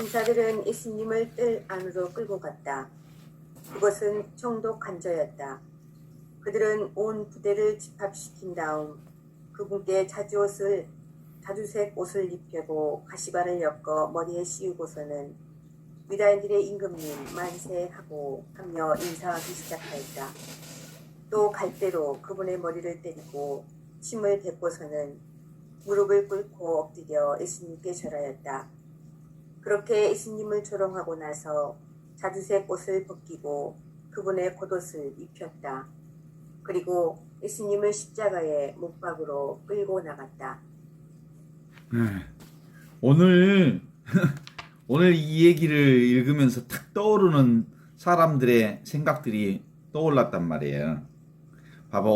군사들은 예수님을 뜰 안으로 끌고 갔다. 그것은 총독 관저였다. 그들은 온 부대를 집합시킨 다음 그분께 자주색 옷을 입히고 가시관을 엮어 머리에 씌우고서는 유다인들의 임금님 만세하고 하며 인사하기 시작하였다. 또 갈대로 그분의 머리를 때리고 침을 뱉고서는 무릎을 꿇고 엎드려 예수님께 절하였다. 그렇게 예수님을 조롱하고 나서 자주색 옷을 벗기고 그분의 겉옷을 입혔다. 그리고 예수님을 십자가에 못박으로 끌고 나갔다. 오늘 오늘 이 얘기를 읽으면서 탁 떠오르는 사람들의 생각들이 떠올랐단 말이에요. 봐봐,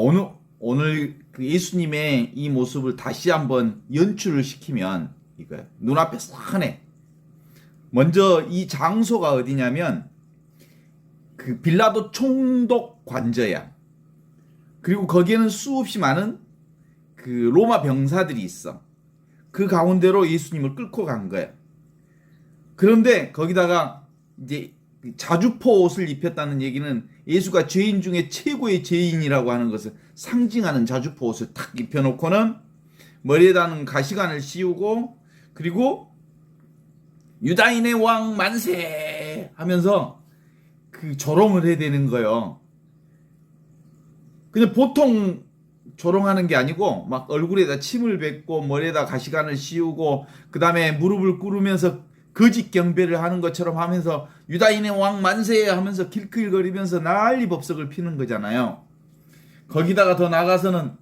오늘 그 예수님의 이 모습을 다시 한번 연출을 시키면 이거야. 눈앞에 선해. 먼저 이 장소가 어디냐면 그 빌라도 총독 관저야. 그리고 거기에는 수없이 많은 그 로마 병사들이 있어. 그 가운데로 예수님을 끌고 간 거야. 그런데 거기다가 이제 자주포 옷을 입혔다는 얘기는 예수가 죄인 중에 최고의 죄인이라고 하는 것을 상징하는 자주포 옷을 탁 입혀놓고는 머리에다는 가시관을 씌우고, 그리고 유다인의 왕 만세 하면서 그 조롱을 해야 되는 거예요. 근데 보통 조롱하는 게 아니고 막 얼굴에다 침을 뱉고 머리에다 가시관을 씌우고 그 다음에 무릎을 꿇으면서 거짓 경배를 하는 것처럼 하면서 유다인의 왕 만세 하면서 길끌거리면서 난리 법석을 피는 거잖아요. 거기다가 더 나가서는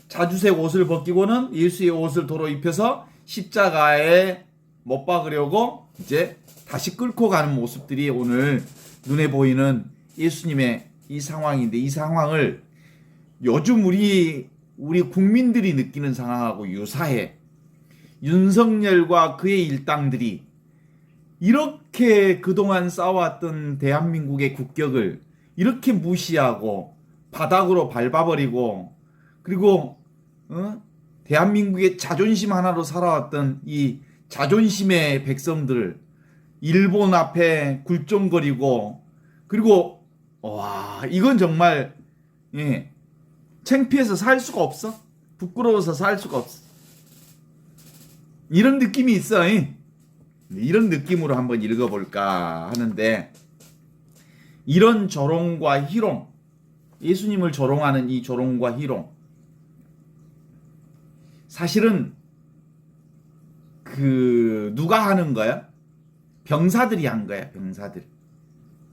자주색 옷을 벗기고는 예수의 옷을 도로 입혀서 십자가에 못 박으려고 이제 다시 끌고 가는 모습들이 오늘 눈에 보이는 예수님의 이 상황인데, 이 상황을 요즘 우리 국민들이 느끼는 상황하고 유사해. 윤석열과 그의 일당들이 이렇게 그동안 쌓아왔던 대한민국의 국격을 이렇게 무시하고 바닥으로 밟아버리고, 그리고 대한민국의 자존심 하나로 살아왔던 이 자존심의 백성들을 일본 앞에 굴종거리고, 그리고 와, 이건 정말 창피해서 살 수가 없어. 부끄러워서 살 수가 없어. 이런 느낌이 있어. 이런 느낌으로 한번 읽어볼까 하는데, 이런 조롱과 희롱, 예수님을 조롱하는 이 조롱과 희롱, 사실은 누가 하는 거야? 병사들이 한 거야.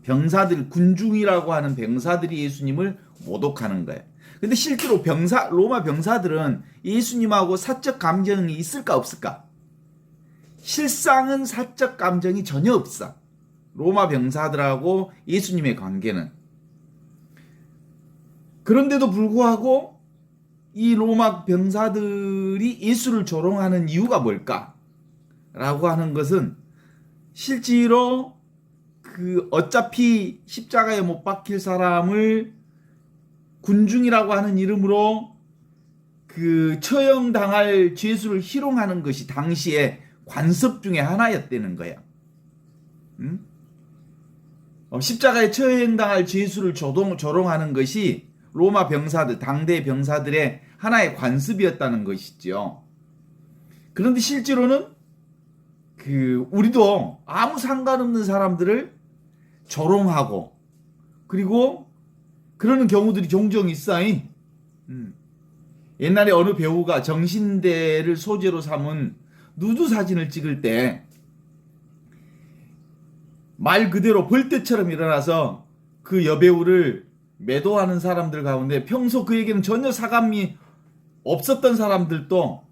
병사들, 군중이라고 하는 병사들이 예수님을 모독하는 거야. 근데 실제로 로마 병사들은 예수님하고 사적 감정이 있을까 없을까? 실상은 사적 감정이 전혀 없어. 로마 병사들하고 예수님의 관계는. 그런데도 불구하고 이 로마 병사들이 예수를 조롱하는 이유가 뭘까? 라고 하는 것은 실제로 어차피 십자가에 못 박힐 사람을 군중이라고 하는 이름으로 처형당할 죄수를 희롱하는 것이 당시에 관습 중에 하나였다는 거야. 십자가에 처형당할 죄수를 조롱하는 것이 로마 병사들, 당대 병사들의 하나의 관습이었다는 것이죠. 그런데 실제로는 우리도 아무 상관없는 사람들을 조롱하고, 그리고 그러는 경우들이 종종 있어. 옛날에 어느 배우가 정신대를 소재로 삼은 누드 사진을 찍을 때 말 그대로 벌떼처럼 일어나서 그 여배우를 매도하는 사람들 가운데 평소 그에게는 전혀 사감이 없었던 사람들도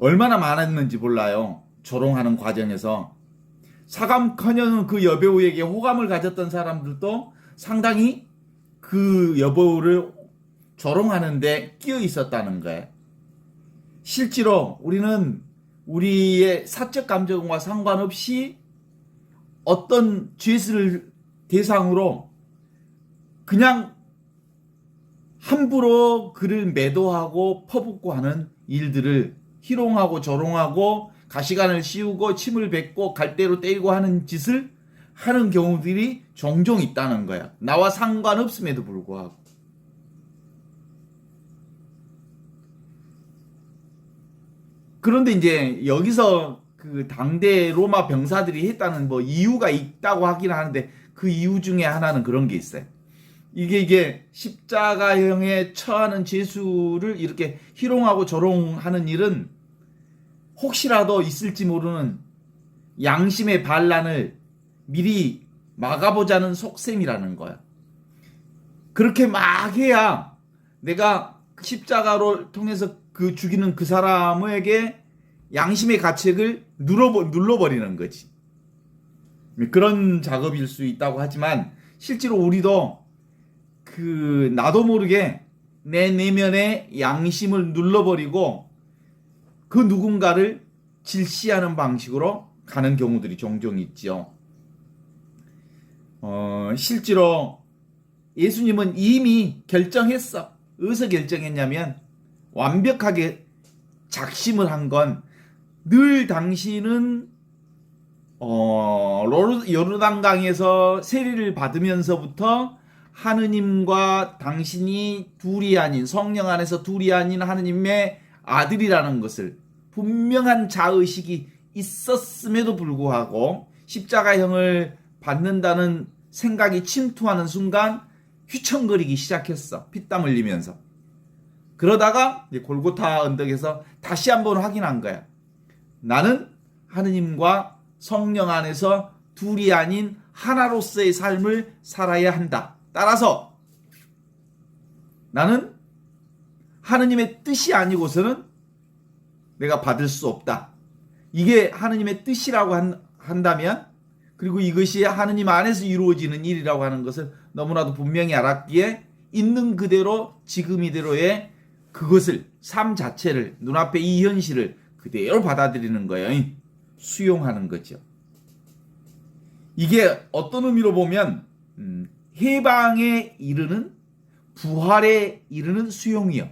얼마나 많았는지 몰라요. 조롱하는 과정에서. 사감커녕 그 여배우에게 호감을 가졌던 사람들도 상당히 그 여배우를 조롱하는데 끼어 있었다는 거예요. 실제로 우리는 우리의 사적 감정과 상관없이 어떤 죄수를 대상으로 그냥 함부로 그를 매도하고 퍼붓고 하는 일들을 희롱하고 조롱하고 가시관을 씌우고 침을 뱉고 갈대로 때리고 하는 짓을 하는 경우들이 종종 있다는 거야. 나와 상관없음에도 불구하고. 그런데 이제 여기서 그 당대 로마 병사들이 했다는 뭐 이유가 있다고 하긴 하는데 그 이유 중에 하나는 그런 게 있어요. 이게 십자가형에 처하는 죄수를 이렇게 희롱하고 조롱하는 일은 혹시라도 있을지 모르는 양심의 반란을 미리 막아보자는 속셈이라는 거야. 그렇게 막 해야 내가 십자가로 통해서 그 죽이는 그 사람에게 양심의 가책을 눌러버리는 거지. 그런 작업일 수 있다고 하지만 실제로 우리도 그 나도 모르게 내 내면의 양심을 눌러버리고 그 누군가를 질시하는 방식으로 가는 경우들이 종종 있죠. 실제로 예수님은 이미 결정했어. 어디서 결정했냐면 완벽하게 작심을 한 건 늘 당신은 요르단강에서 세례를 받으면서부터 하느님과 당신이 둘이 아닌 성령 안에서 둘이 아닌 하느님의 아들이라는 것을 분명한 자의식이 있었음에도 불구하고 십자가형을 받는다는 생각이 침투하는 순간 휘청거리기 시작했어. 피땀 흘리면서. 그러다가 이제 골고타 언덕에서 다시 한번 확인한 거야. 나는 하느님과 성령 안에서 둘이 아닌 하나로서의 삶을 살아야 한다. 따라서 나는 하느님의 뜻이 아니고서는 내가 받을 수 없다. 이게 하느님의 뜻이라고 한다면, 그리고 이것이 하느님 안에서 이루어지는 일이라고 하는 것을 너무나도 분명히 알았기에 있는 그대로 지금 이대로의 그것을, 삶 자체를, 눈앞에 이 현실을 그대로 받아들이는 거예요. 수용하는 거죠. 이게 어떤 의미로 보면 해방에 이르는, 부활에 이르는 수용이요.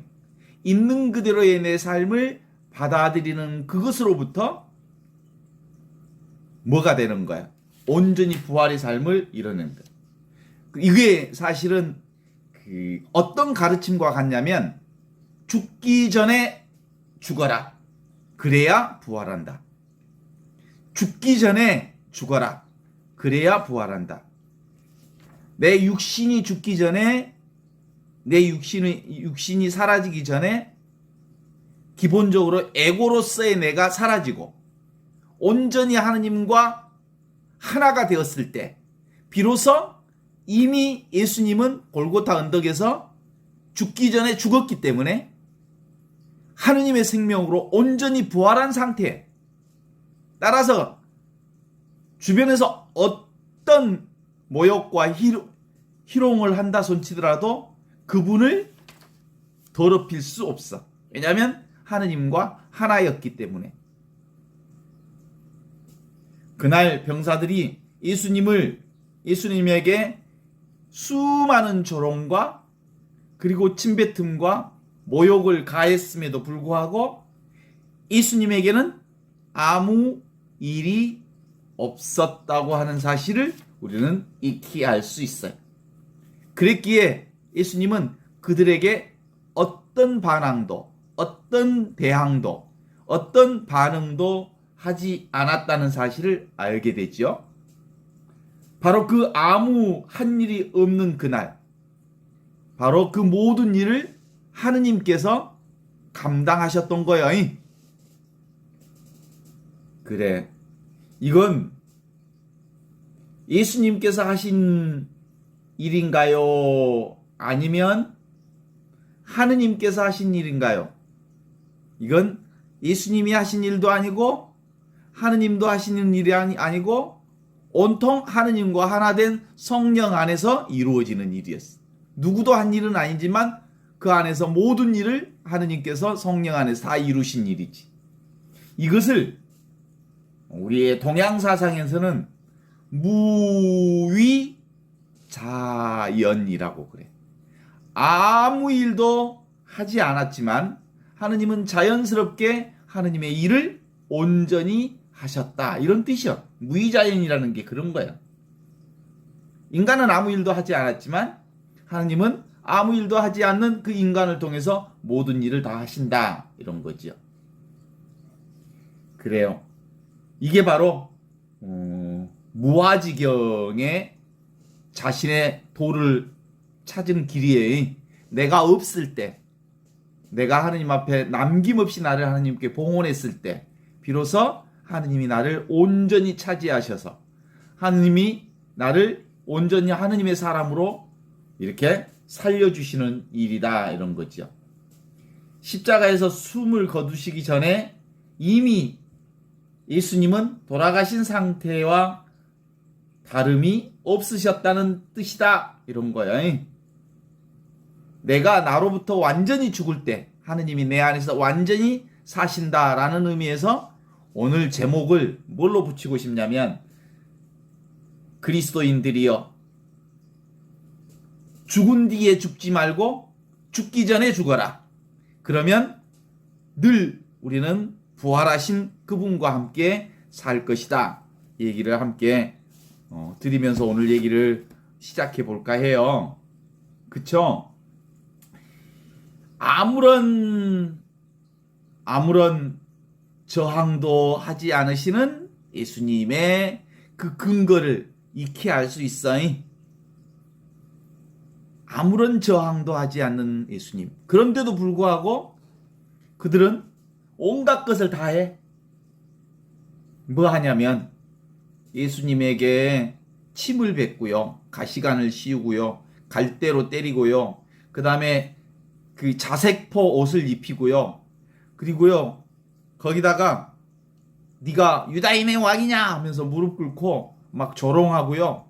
있는 그대로의 내 삶을 받아들이는 그것으로부터 뭐가 되는 거야? 온전히 부활의 삶을 이루는 거야. 이게 사실은 어떤 가르침과 같냐면 죽기 전에 죽어라. 그래야 부활한다. 죽기 전에 죽어라. 그래야 부활한다. 내 육신이 죽기 전에, 내 육신이 사라지기 전에 기본적으로 에고로서의 내가 사라지고 온전히 하느님과 하나가 되었을 때 비로소 이미 예수님은 골고타 언덕에서 죽기 전에 죽었기 때문에 하느님의 생명으로 온전히 부활한 상태. 따라서 주변에서 어떤 모욕과 희롱을 한다 손치더라도 그분을 더럽힐 수 없어. 왜냐하면 하느님과 하나였기 때문에. 그날 병사들이 예수님에게 수많은 조롱과 그리고 침뱉음과 모욕을 가했음에도 불구하고 예수님에게는 아무 일이 없었다고 하는 사실을 우리는 익히 알 수 있어요. 그랬기에 예수님은 그들에게 어떤 반항도, 어떤 대항도, 어떤 반응도 하지 않았다는 사실을 알게 되죠. 바로 그 아무 한 일이 없는 그날, 바로 그 모든 일을 하느님께서 감당하셨던 거예요. 그래, 이건 예수님께서 하신 일인가요? 아니면 하느님께서 하신 일인가요? 이건 예수님이 하신 일도 아니고 하느님도 하시는 일이 아니고 온통 하느님과 하나 된 성령 안에서 이루어지는 일이었어. 누구도 한 일은 아니지만 그 안에서 모든 일을 하느님께서 성령 안에서 다 이루신 일이지. 이것을 우리의 동양 사상에서는 무위자연이라고 그래. 아무 일도 하지 않았지만 하느님은 자연스럽게 하느님의 일을 온전히 하셨다. 이런 뜻이요. 무의자연이라는 게 그런 거예요. 인간은 아무 일도 하지 않았지만 하나님은 아무 일도 하지 않는 그 인간을 통해서 모든 일을 다 하신다. 이런 거죠. 그래요. 이게 바로 무아지경의 자신의 도를 찾은 길이에요. 내가 없을 때, 내가 하느님 앞에 남김없이 나를 하나님께 봉헌했을 때 비로소 하느님이 나를 온전히 차지하셔서 하느님이 나를 온전히 하느님의 사람으로 이렇게 살려주시는 일이다. 이런 거죠. 십자가에서 숨을 거두시기 전에 이미 예수님은 돌아가신 상태와 다름이 없으셨다는 뜻이다. 이런 거예요. 내가 나로부터 완전히 죽을 때 하느님이 내 안에서 완전히 사신다라는 의미에서 오늘 제목을 뭘로 붙이고 싶냐면 그리스도인들이여 죽은 뒤에 죽지 말고 죽기 전에 죽어라. 그러면 늘 우리는 부활하신 그분과 함께 살 것이다. 얘기를 함께 드리면서 오늘 얘기를 시작해 볼까 해요. 그쵸? 아무런 저항도 하지 않으시는 예수님의 그 근거를 익히 알 수 있어요. 아무런 저항도 하지 않는 예수님. 그런데도 불구하고 그들은 온갖 것을 다 해. 뭐 하냐면 예수님에게 침을 뱉고요. 가시관을 씌우고요. 갈대로 때리고요. 그 다음에 그 자색포 옷을 입히고요. 그리고요. 거기다가 네가 유다인의 왕이냐 하면서 무릎 꿇고 막 조롱하고요.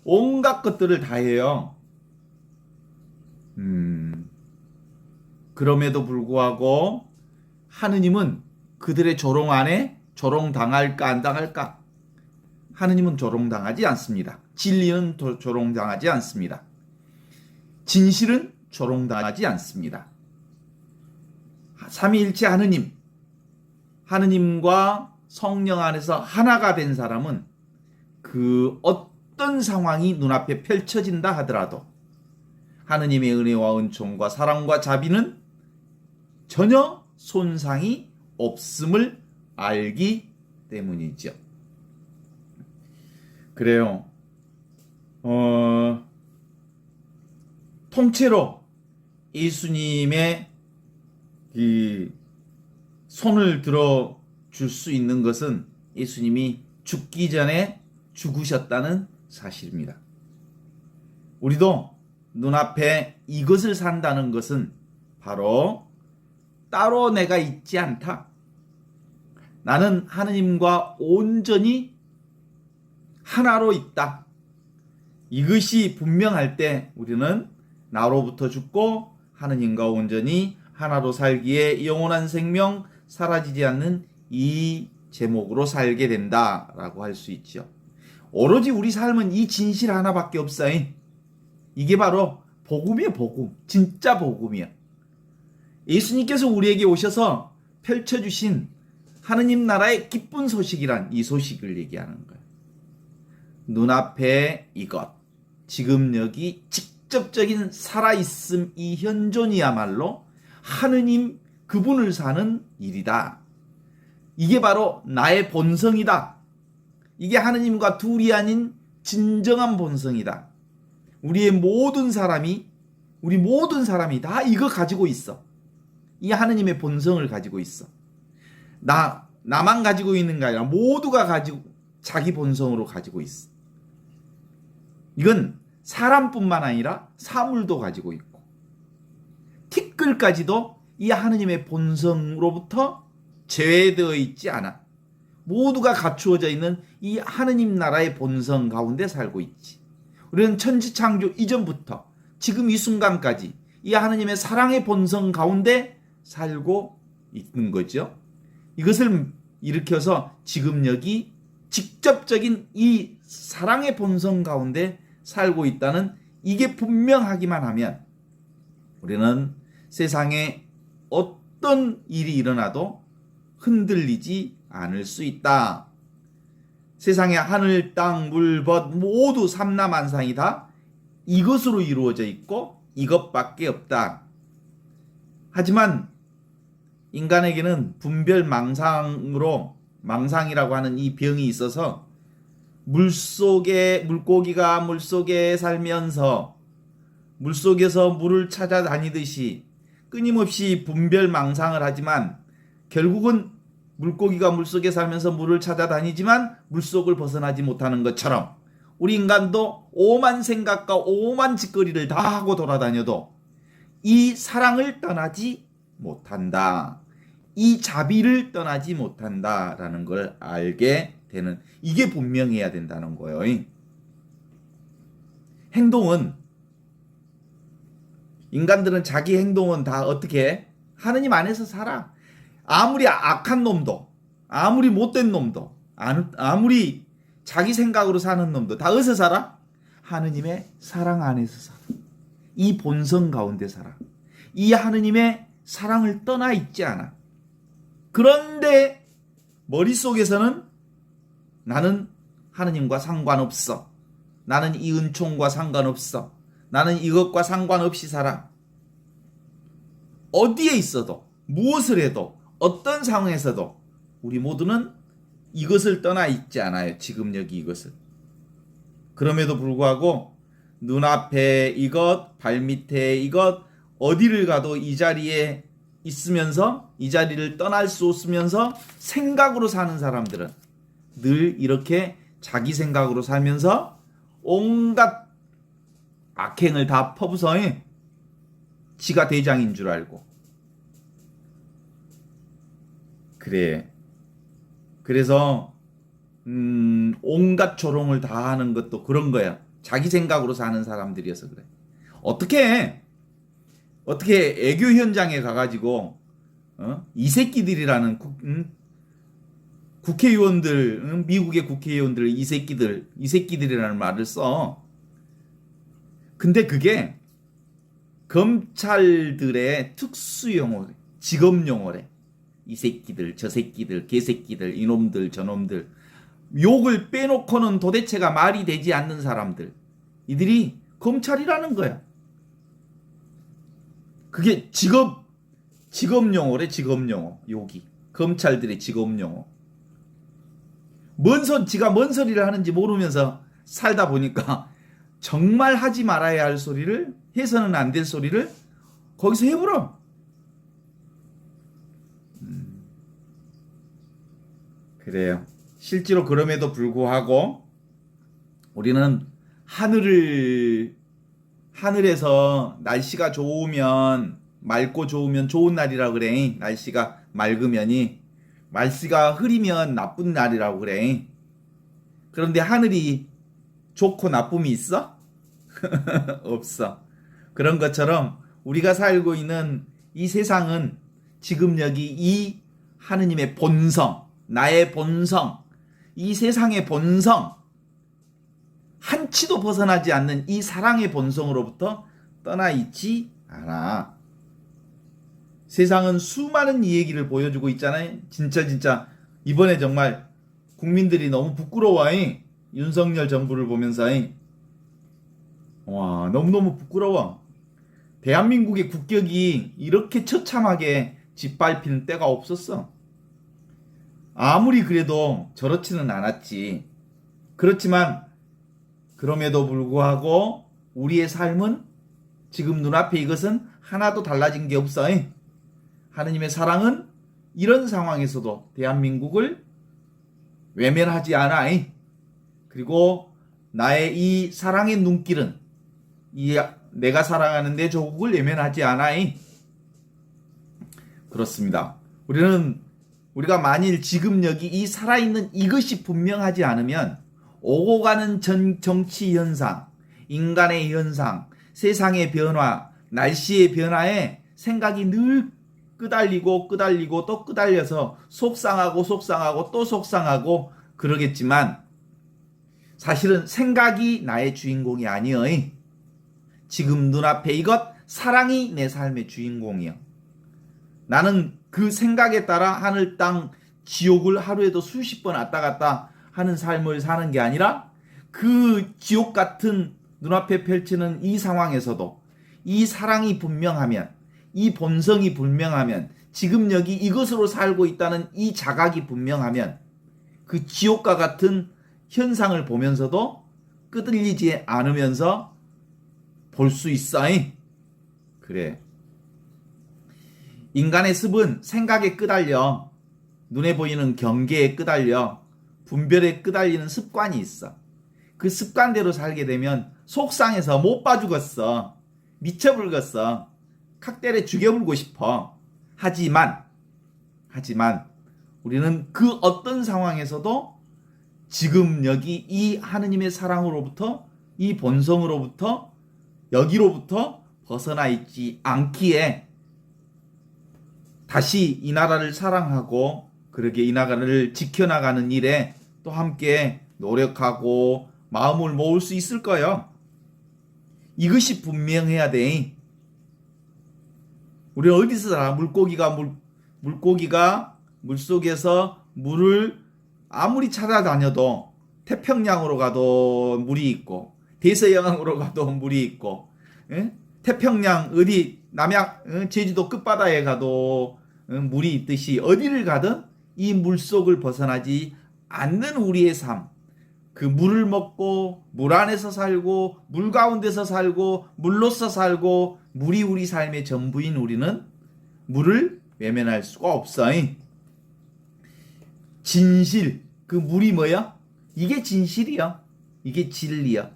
온갖 것들을 다 해요. 그럼에도 불구하고 하느님은 그들의 조롱 안에 조롱당할까 안 당할까? 하느님은 조롱당하지 않습니다. 진리는 조롱당하지 않습니다. 진실은 조롱당하지 않습니다. 삼위일체 하느님과 성령 안에서 하나가 된 사람은 그 어떤 상황이 눈앞에 펼쳐진다 하더라도 하느님의 은혜와 은총과 사랑과 자비는 전혀 손상이 없음을 알기 때문이죠. 그래요. 통째로 예수님의 이 손을 들어 줄 수 있는 것은 예수님이 죽기 전에 죽으셨다는 사실입니다. 우리도 눈앞에 이것을 산다는 것은 바로 따로 내가 있지 않다. 나는 하느님과 온전히 하나로 있다. 이것이 분명할 때 우리는 나로부터 죽고 하느님과 온전히 하나로 살기에 영원한 생명, 사라지지 않는 이 제목으로 살게 된다라고 할 수 있죠. 오로지 우리 삶은 이 진실 하나밖에 없어요. 이게 바로 복음이에요. 복음. 진짜 복음이에요. 예수님께서 우리에게 오셔서 펼쳐주신 하느님 나라의 기쁜 소식이란 이 소식을 얘기하는 거예요. 눈앞에 이것, 지금 여기 직접적인 살아있음, 이 현존이야말로 하느님 그분을 사는 일이다. 이게 바로 나의 본성이다. 이게 하느님과 둘이 아닌 진정한 본성이다. 우리 모든 사람이 다 이거 가지고 있어. 이 하느님의 본성을 가지고 있어. 나만 가지고 있는 게 아니라 모두가 가지고 자기 본성으로 가지고 있어. 이건 사람뿐만 아니라 사물도 가지고 있고 티끌까지도 이 하느님의 본성으로부터 제외되어 있지 않아. 모두가 갖추어져 있는 이 하느님 나라의 본성 가운데 살고 있지. 우리는 천지창조 이전부터 지금 이 순간까지 이 하느님의 사랑의 본성 가운데 살고 있는 거죠. 이것을 일으켜서 지금 여기 직접적인 이 사랑의 본성 가운데 살고 있다는 이게 분명하기만 하면 우리는 세상에 어떤 일이 일어나도 흔들리지 않을 수 있다. 세상에 하늘, 땅, 물, 벗 모두 삼라만상이 다 이것으로 이루어져 있고 이것밖에 없다. 하지만 인간에게는 망상이라고 하는 이 병이 있어서 물고기가 물속에 살면서 물속에서 물을 찾아다니듯이 끊임없이 분별망상을 하지만 결국은 물고기가 물속에 살면서 물을 찾아다니지만 물속을 벗어나지 못하는 것처럼 우리 인간도 오만 생각과 오만 짓거리를 다 하고 돌아다녀도 이 사랑을 떠나지 못한다. 이 자비를 떠나지 못한다라는 걸 알게 되는, 이게 분명해야 된다는 거예요. 행동은, 인간들은 자기 행동은 다 어떻게 해? 하느님 안에서 살아. 아무리 악한 놈도, 아무리 못된 놈도, 아무리 자기 생각으로 사는 놈도 다 어디서 살아? 하느님의 사랑 안에서 살아. 이 본성 가운데 살아. 이 하느님의 사랑을 떠나 있지 않아. 그런데 머릿속에서는 나는 하느님과 상관없어. 나는 이 은총과 상관없어. 나는 이것과 상관없이 살아. 어디에 있어도, 무엇을 해도, 어떤 상황에서도 우리 모두는 이것을 떠나 있지 않아요. 지금 여기 이것을. 그럼에도 불구하고 눈앞에 이것, 발밑에 이것, 어디를 가도 이 자리에 있으면서 이 자리를 떠날 수 없으면서 생각으로 사는 사람들은 늘 이렇게 자기 생각으로 살면서 온갖 악행을 다 퍼부서 지가 대장인 줄 알고. 그래. 그래서 온갖 조롱을 다 하는 것도 그런 거야. 자기 생각으로 사는 사람들이어서 그래. 어떻게 애교 현장에 가가지고 이 새끼들이라는 국회의원들, 미국의 국회의원들 이 새끼들이라는 말을 써. 근데 그게 검찰들의 특수 용어래. 직업 용어래. 이 새끼들, 저 새끼들, 개새끼들, 이놈들, 저놈들. 욕을 빼놓고는 도대체가 말이 되지 않는 사람들. 이들이 검찰이라는 거야. 그게 직업 용어래. 직업 용어. 욕이. 검찰들의 직업 용어. 지가 뭔 소리를 하는지 모르면서 살다 보니까 정말 하지 말아야 할 소리를, 해서는 안 될 소리를 거기서 해버려. 그래요. 실제로 그럼에도 불구하고 우리는 하늘에서 날씨가 좋으면, 맑고 좋으면 좋은 날이라고 그래. 날씨가 맑으면이. 날씨가 흐리면 나쁜 날이라고 그래. 그런데 하늘이 좋고 나쁨이 있어? 없어. 그런 것처럼 우리가 살고 있는 이 세상은 지금 여기 이 하느님의 본성, 나의 본성, 이 세상의 본성, 한치도 벗어나지 않는 이 사랑의 본성으로부터 떠나 있지 않아. 세상은 수많은 이 얘기를 보여주고 있잖아요. 진짜 이번에 정말 국민들이 너무 부끄러워. 윤석열 정부를 보면서 와, 너무너무 부끄러워. 대한민국의 국격이 이렇게 처참하게 짓밟히는 때가 없었어. 아무리 그래도 저렇지는 않았지. 그렇지만 그럼에도 불구하고 우리의 삶은 지금 눈앞에 이것은 하나도 달라진 게 없어. 하느님의 사랑은 이런 상황에서도 대한민국을 외면하지 않아. 그리고 나의 이 사랑의 눈길은 내가 사랑하는 내 조국을 외면하지 않아. 그렇습니다. 우리가 만일 지금 여기 이 살아있는 이것이 분명하지 않으면 오고 가는 정치 현상, 인간의 현상, 세상의 변화, 날씨의 변화에 생각이 늘 끄달리고 또 끄달려서 속상하고 또 속상하고 그러겠지만 사실은 생각이 나의 주인공이 아니여. 지금 눈앞에 이것, 사랑이 내 삶의 주인공이여. 나는 그 생각에 따라 하늘 땅 지옥을 하루에도 수십 번 왔다 갔다 하는 삶을 사는 게 아니라 그 지옥 같은 눈앞에 펼치는 이 상황에서도 이 사랑이 분명하면, 이 본성이 분명하면, 지금 여기 이것으로 살고 있다는 이 자각이 분명하면 그 지옥과 같은 현상을 보면서도 끄들리지 않으면서 볼 수 있어. 그래. 인간의 습은 생각에 끄달려, 눈에 보이는 경계에 끄달려, 분별에 끄달리는 습관이 있어. 그 습관대로 살게 되면 속상해서 못 봐주겠어. 미쳐불겠어. 칵테일에 죽여불고 싶어. 하지만 우리는 그 어떤 상황에서도 지금 여기 이 하느님의 사랑으로부터, 이 본성으로부터, 여기로부터 벗어나 있지 않기에 다시 이 나라를 사랑하고 그렇게 이 나라를 지켜나가는 일에 또 함께 노력하고 마음을 모을 수 있을 거예요. 이것이 분명해야 돼. 우리 어디서 살아? 물고기가 물속에서 물을 아무리 찾아다녀도 태평양으로 가도 물이 있고 대서양으로 가도 물이 있고, 태평양 어디 남양 제주도 끝바다에 가도 물이 있듯이 어디를 가든 이 물속을 벗어나지 않는 우리의 삶, 그 물을 먹고 물 안에서 살고 물 가운데서 살고 물로서 살고 물이 우리 삶의 전부인 우리는 물을 외면할 수가 없어. 진실, 그 물이 뭐야? 이게 진실이야. 이게 진리야.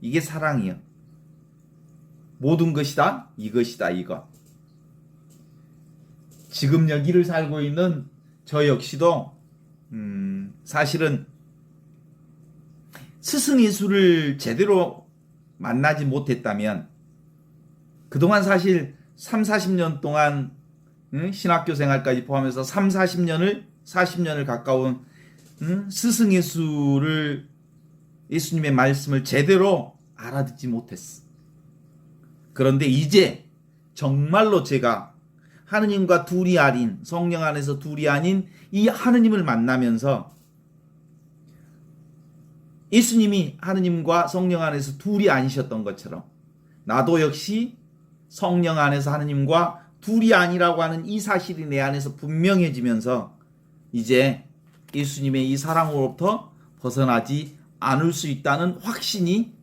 이게 사랑이야. 모든 것이다 이것이다 이거. 지금 여기를 살고 있는 저 역시도 사실은 스승 예수를 제대로 만나지 못했다면 그동안 사실 3, 40년 동안 신학교 생활까지 포함해서 3, 40년을 가까운 스승 예수님의 말씀을 제대로 알아듣지 못했어. 그런데 이제 정말로 제가 하느님과 둘이 아닌, 성령 안에서 둘이 아닌 이 하느님을 만나면서 예수님이 하느님과 성령 안에서 둘이 아니셨던 것처럼 나도 역시 성령 안에서 하느님과 둘이 아니라고 하는 이 사실이 내 안에서 분명해지면서 이제 예수님의 이 사랑으로부터 벗어나지 않을 수 있다는 확신이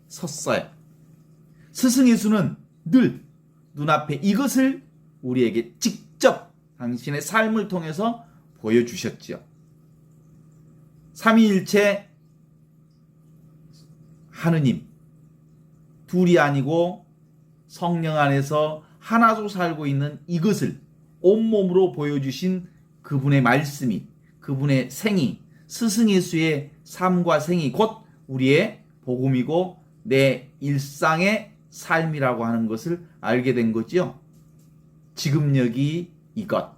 섰어요. 스승 예수는 늘 눈앞에 이것을 우리에게 직접 당신의 삶을 통해서 보여주셨지요. 삼위일체 하느님, 둘이 아니고 성령 안에서 하나로 살고 있는 이것을 온몸으로 보여주신 그분의 말씀이, 그분의 생이, 스승 예수의 삶과 생이 곧 우리의 복음이고 내 일상의 삶이라고 하는 것을 알게 된 거지요. 지금 여기 이것,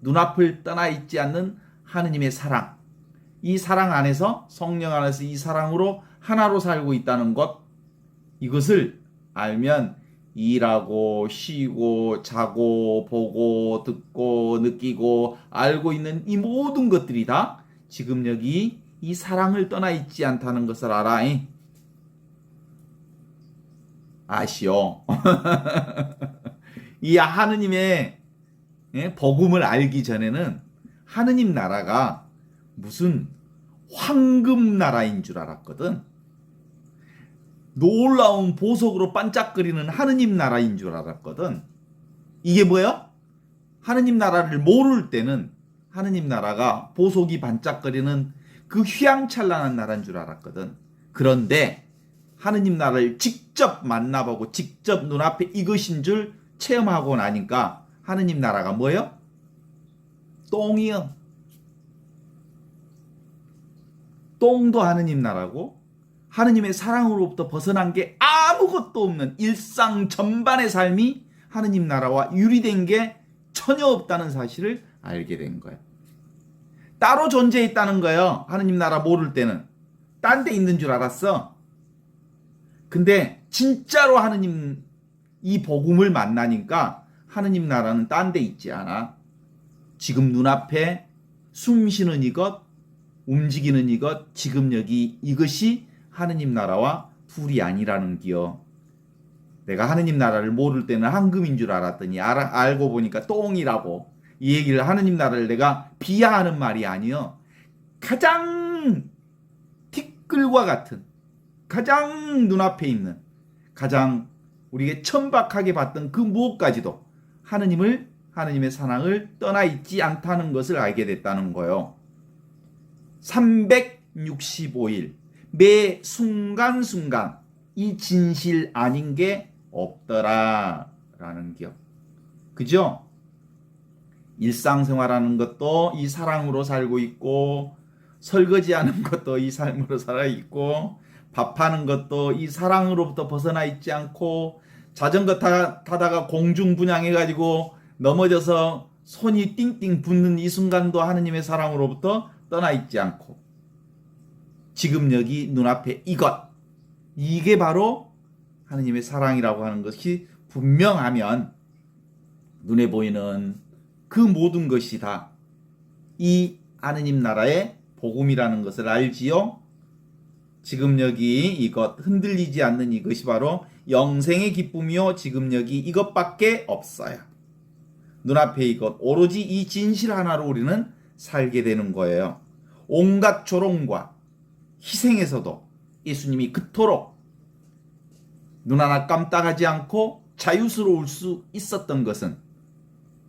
눈앞을 떠나 있지 않는 하느님의 사랑, 이 사랑 안에서, 성령 안에서 이 사랑으로 하나로 살고 있다는 것, 이것을 알면 일하고 쉬고 자고 보고 듣고 느끼고 알고 있는 이 모든 것들이 다 지금 여기 이 사랑을 떠나 있지 않다는 것을 알아. 아시오. 이 하느님의 복음을 알기 전에는 하느님 나라가 무슨 황금 나라인 줄 알았거든. 놀라운 보석으로 반짝거리는 하느님 나라인 줄 알았거든. 이게 뭐야? 하느님 나라를 모를 때는 하느님 나라가 보석이 반짝거리는 그 휘황찬란한 나라인 줄 알았거든. 그런데 하느님 나라를 직접 만나보고 직접 눈앞에 이것인 줄 체험하고 나니까 하느님 나라가 뭐예요? 똥이요. 똥도 하느님 나라고 하느님의 사랑으로부터 벗어난 게 아무것도 없는 일상 전반의 삶이 하느님 나라와 유리된 게 전혀 없다는 사실을 알게 된 거예요. 따로 존재했다는 거예요. 하느님 나라 모를 때는. 딴 데 있는 줄 알았어. 근데 진짜로 하느님 이 복음을 만나니까 하느님 나라는 딴 데 있지 않아. 지금 눈앞에 숨쉬는 이것, 움직이는 이것, 지금 여기 이것이 하느님 나라와 둘이 아니라는 기요. 내가 하느님 나라를 모를 때는 황금인 줄 알았더니 알고 보니까 똥이라고. 이 얘기를 하느님 나라를 내가 비하하는 말이 아니요. 가장 티끌과 같은, 가장 눈앞에 있는, 가장 우리에게 천박하게 봤던 그 무엇까지도 하느님의 사랑을 떠나 있지 않다는 것을 알게 됐다는 거예요. 365일 매 순간순간 이 진실 아닌 게 없더라 라는 기억. 그죠? 일상생활하는 것도 이 사랑으로 살고 있고, 설거지하는 것도 이 삶으로 살아있고, 밥하는 것도 이 사랑으로부터 벗어나 있지 않고, 자전거 타다가 공중분양해가지고 넘어져서 손이 띵띵 붓는 이 순간도 하느님의 사랑으로부터 떠나 있지 않고, 지금 여기 눈앞에 이것, 이게 바로 하느님의 사랑이라고 하는 것이 분명하면 눈에 보이는 그 모든 것이 다 이 하느님 나라의 복음이라는 것을 알지요. 지금 여기 이것, 흔들리지 않는 이것이 바로 영생의 기쁨이요 지금 여기 이것밖에 없어요. 눈앞에 이것, 오로지 이 진실 하나로 우리는 살게 되는 거예요. 온갖 조롱과 희생에서도 예수님이 그토록 눈 하나 깜빡하지 않고 자유스러울 수 있었던 것은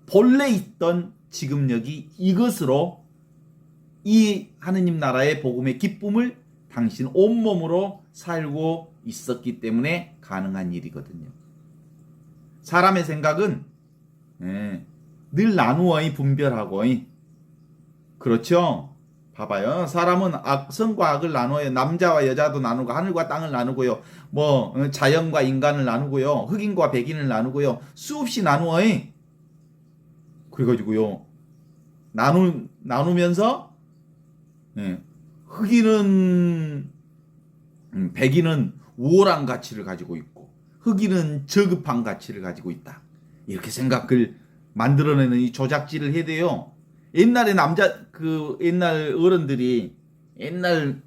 본래 있던 지금 여기 이것으로 이 하느님 나라의 복음의 기쁨을 당신 온몸으로 살고 있었기 때문에 가능한 일이거든요. 사람의 생각은 늘 나누어이 분별하고, 그렇죠? 봐봐요. 사람은 선과 악을 나눠요. 남자와 여자도 나누고, 하늘과 땅을 나누고요. 자연과 인간을 나누고요. 흑인과 백인을 나누고요. 수없이 나누어요. 그래가지고요. 나누면서, 흑인은, 백인은 우월한 가치를 가지고 있고, 흑인은 저급한 가치를 가지고 있다. 이렇게 생각을 만들어내는 이 조작질을 해야 돼요. 옛날에 옛날 어른들이 옛날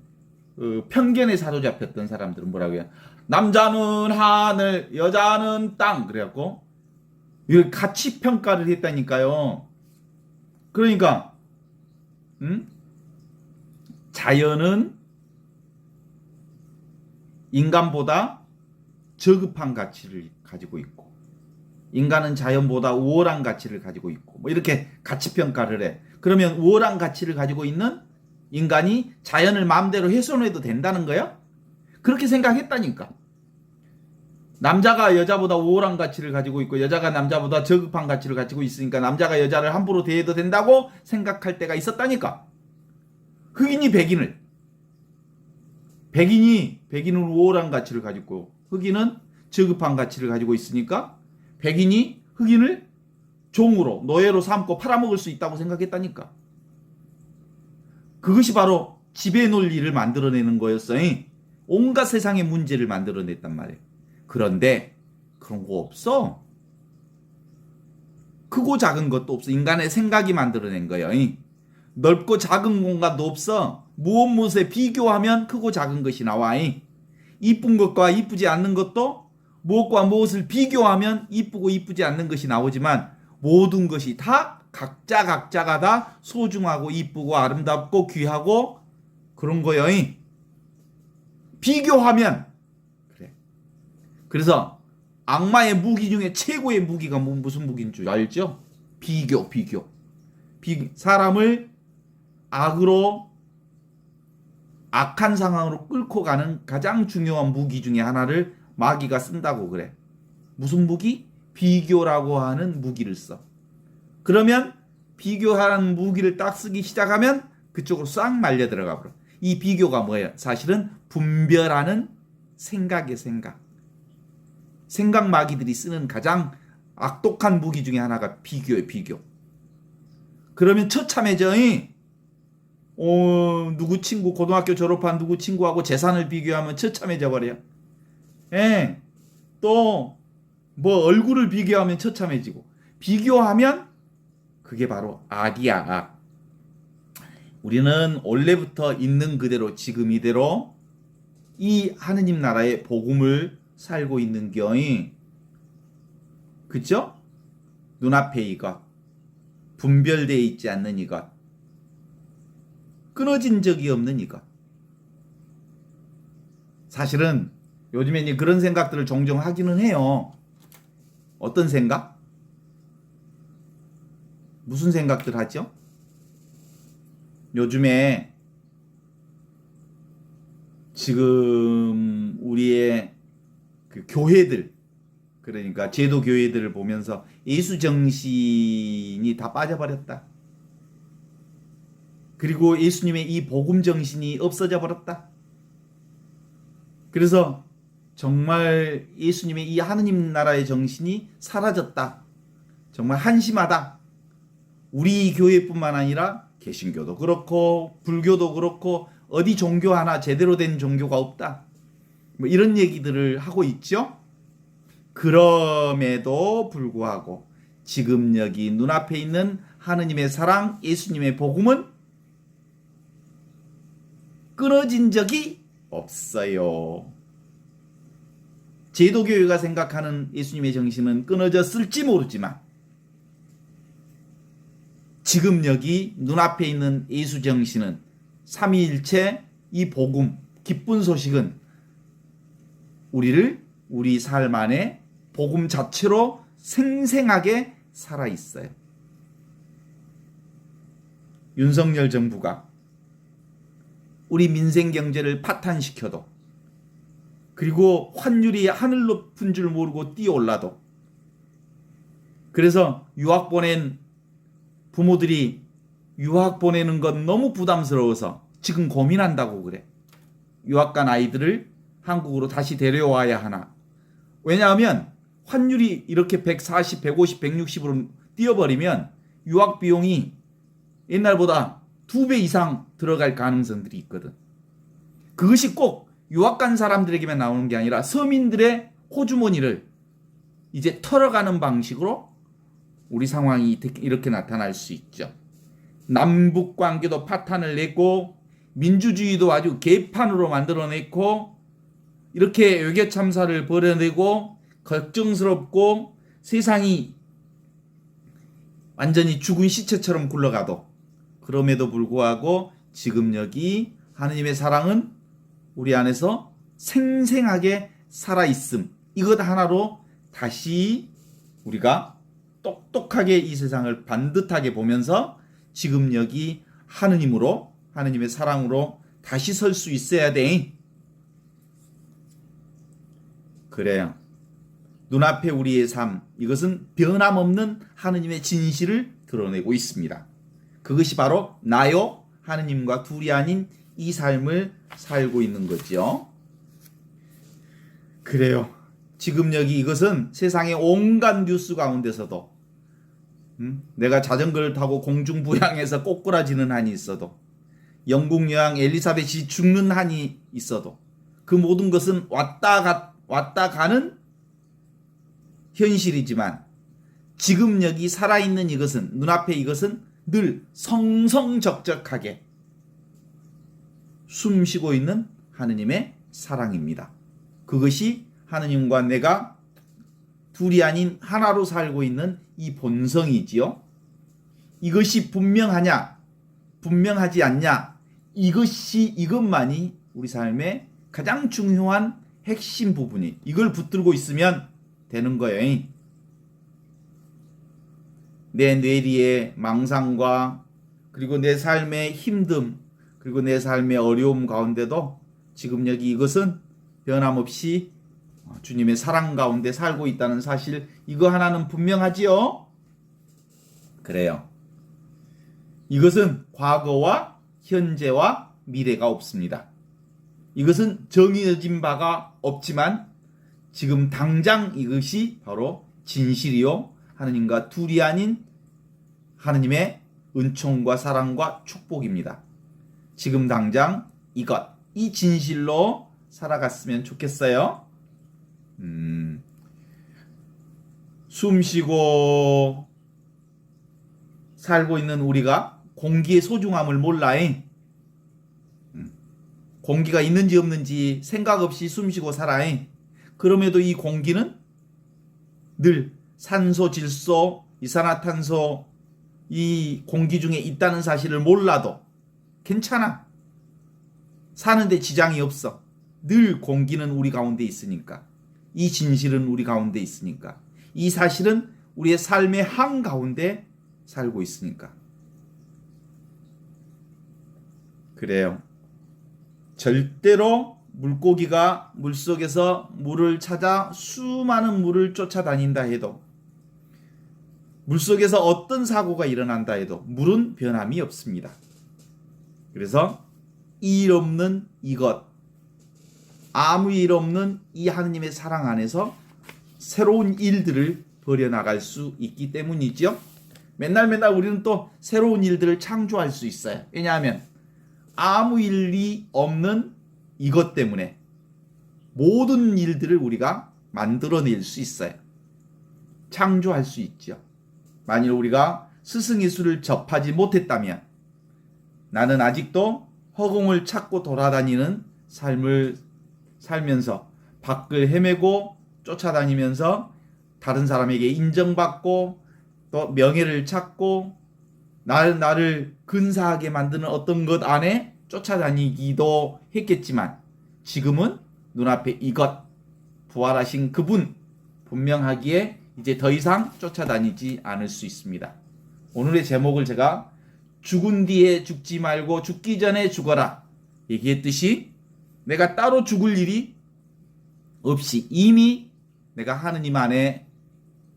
편견에 사로잡혔던 사람들은 뭐라고요? 남자는 하늘, 여자는 땅. 그래갖고 이걸 가치 평가를 했다니까요. 그러니까 자연은 인간보다 저급한 가치를 가지고 있고, 인간은 자연보다 우월한 가치를 가지고 있고, 이렇게 가치 평가를 해. 그러면 우월한 가치를 가지고 있는 인간이 자연을 마음대로 훼손해도 된다는 거야? 그렇게 생각했다니까. 남자가 여자보다 우월한 가치를 가지고 있고, 여자가 남자보다 저급한 가치를 가지고 있으니까 남자가 여자를 함부로 대해도 된다고 생각할 때가 있었다니까. 흑인이 백인은 우월한 가치를 가지고, 흑인은 저급한 가치를 가지고 있으니까 백인이 흑인을 종으로, 노예로 삼고 팔아먹을 수 있다고 생각했다니까. 그것이 바로 지배 논리를 만들어내는 거였어요. 온갖 세상의 문제를 만들어냈단 말이에요. 그런데 그런 거 없어. 크고 작은 것도 없어. 인간의 생각이 만들어낸 거예요. 넓고 작은 공간도 없어. 무엇에 비교하면 크고 작은 것이 나와. 이쁜 것과 이쁘지 않는 것도 무엇과 무엇을 비교하면 이쁘고 이쁘지 않는 것이 나오지만, 모든 것이 다 각자가 다 소중하고 이쁘고 아름답고 귀하고 그런 거예요. 비교하면 그래. 그래서 악마의 무기 중에 최고의 무기가 무슨 무기인 줄 알죠? 비교. 사람을 악으로, 악한 상황으로 끌고 가는 가장 중요한 무기 중에 하나를 마귀가 쓴다고 그래. 무슨 무기? 비교라고 하는 무기를 써. 그러면 비교하는 무기를 딱 쓰기 시작하면 그쪽으로 싹 말려 들어가 버려. 이 비교가 뭐예요? 사실은 분별하는 생각의 생각. 생각 마귀들이 쓰는 가장 악독한 무기 중에 하나가 비교예요, 비교. 그러면 처참해져. 누구 친구, 고등학교 졸업한 누구 친구하고 재산을 비교하면 처참해져 버려요. 또 얼굴을 비교하면 처참해지고, 비교하면 그게 바로 악이야, 악. 우리는 원래부터 있는 그대로 지금 이대로 이 하느님 나라의 복음을 살고 있는 경이, 그죠? 눈앞에 이것, 분별되어 있지 않는 이것, 끊어진 적이 없는 이것. 사실은 요즘에 그런 생각들을 종종 하기는 해요. 어떤 생각? 무슨 생각들 하죠? 요즘에 지금 우리의 그 교회들, 그러니까 제도 교회들을 보면서 예수 정신이 다 빠져버렸다. 그리고 예수님의 이 복음 정신이 없어져 버렸다. 그래서 정말 예수님의 이 하느님 나라의 정신이 사라졌다. 정말 한심하다. 우리 교회뿐만 아니라 개신교도 그렇고 불교도 그렇고 어디 종교 하나 제대로 된 종교가 없다. 뭐 이런 얘기들을 하고 있죠. 그럼에도 불구하고 지금 여기 눈앞에 있는 하느님의 사랑, 예수님의 복음은 끊어진 적이 없어요. 제도교회가 생각하는 예수님의 정신은 끊어졌을지 모르지만 지금 여기 눈앞에 있는 예수 정신은 삼위일체 이 복음, 기쁜 소식은 우리 삶 안에 복음 자체로 생생하게 살아있어요. 윤석열 정부가 우리 민생 경제를 파탄시켜도, 그리고 환율이 하늘 높은 줄 모르고 뛰어올라도, 그래서 유학 보낸 부모들이 유학 보내는 건 너무 부담스러워서 지금 고민한다고 그래. 유학 간 아이들을 한국으로 다시 데려와야 하나. 왜냐하면 환율이 이렇게 140, 150, 160으로 뛰어버리면 유학 비용이 옛날보다 2배 이상 들어갈 가능성들이 있거든. 그것이 꼭 유학 간 사람들에게만 나오는 게 아니라 서민들의 호주머니를 이제 털어가는 방식으로 우리 상황이 이렇게 나타날 수 있죠. 남북 관계도 파탄을 냈고 민주주의도 아주 개판으로 만들어냈고 이렇게 외교 참사를 벌여내고 걱정스럽고 세상이 완전히 죽은 시체처럼 굴러가도, 그럼에도 불구하고 지금 여기 하느님의 사랑은 우리 안에서 생생하게 살아있음, 이것 하나로 다시 우리가 똑똑하게 이 세상을 반듯하게 보면서 지금 여기 하느님으로, 하느님의 사랑으로 다시 설 수 있어야 돼. 그래요. 눈앞에 우리의 삶, 이것은 변함없는 하느님의 진실을 드러내고 있습니다. 그것이 바로 나요, 하느님과 둘이 아닌 이 삶을 살고 있는 거죠. 그래요. 지금 여기 이것은 세상의 온갖 뉴스 가운데서도 내가 자전거를 타고 공중부양해서 꼬꾸라지는 한이 있어도, 영국 여왕 엘리사벳이 죽는 한이 있어도, 그 모든 것은 왔다 가는 현실이지만 지금 여기 살아있는 이것은, 눈앞에 이것은 늘 성성적적하게 숨쉬고 있는 하느님의 사랑입니다. 그것이 하느님과 내가 둘이 아닌 하나로 살고 있는 이 본성이지요. 이것이 분명하냐, 분명하지 않냐, 이것만이 우리 삶의 가장 중요한 핵심 부분이, 이걸 붙들고 있으면 되는 거예요. 내 뇌리의 망상과 그리고 내 삶의 힘듦, 그리고 내 삶의 어려움 가운데도 지금 여기 이것은 변함없이 주님의 사랑 가운데 살고 있다는 사실, 이거 하나는 분명하지요. 그래요. 이것은 과거와 현재와 미래가 없습니다. 이것은 정해진 바가 없지만 지금 당장 이것이 바로 진실이요, 하느님과 둘이 아닌 하느님의 은총과 사랑과 축복입니다. 지금 당장 이 진실로 살아갔으면 좋겠어요. 숨 쉬고 살고 있는 우리가 공기의 소중함을 몰라잉. 공기가 있는지 없는지 생각 없이 숨쉬고 살아잉. 그럼에도 이 공기는 늘 산소, 질소, 이산화탄소 이 공기 중에 있다는 사실을 몰라도 괜찮아. 사는데 지장이 없어. 늘 공기는 우리 가운데 있으니까. 이 진실은 우리 가운데 있으니까. 이 사실은 우리의 삶의 한가운데 살고 있으니까. 그래요. 절대로 물고기가 물속에서 물을 찾아 수많은 물을 쫓아다닌다 해도, 물속에서 어떤 사고가 일어난다 해도 물은 변함이 없습니다. 그래서 일 없는 이것, 아무 일 없는 이 하느님의 사랑 안에서 새로운 일들을 벌여나갈 수 있기 때문이죠. 맨날 우리는 또 새로운 일들을 창조할 수 있어요. 왜냐하면 아무 일이 없는 이것 때문에 모든 일들을 우리가 만들어낼 수 있어요. 창조할 수 있죠. 만일 우리가 스승의 수를 접하지 못했다면 나는 아직도 허공을 찾고 돌아다니는 삶을 살면서 밖을 헤매고 쫓아다니면서 다른 사람에게 인정받고 또 명예를 찾고 나를 근사하게 만드는 어떤 것 안에 쫓아다니기도 했겠지만, 지금은 눈앞에 이것, 부활하신 그분 분명하기에 이제 더 이상 쫓아다니지 않을 수 있습니다. 오늘의 제목을 제가 죽은 뒤에 죽지 말고 죽기 전에 죽어라 얘기했듯이, 내가 따로 죽을 일이 없이 이미 내가 하느님 안에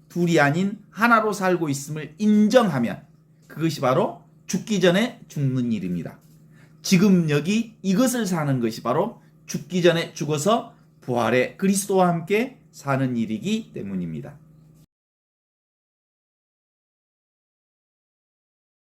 둘이 아닌 하나로 살고 있음을 인정하면 그것이 바로 죽기 전에 죽는 일입니다. 지금 여기 이것을 사는 것이 바로 죽기 전에 죽어서 부활의 그리스도와 함께 사는 일이기 때문입니다.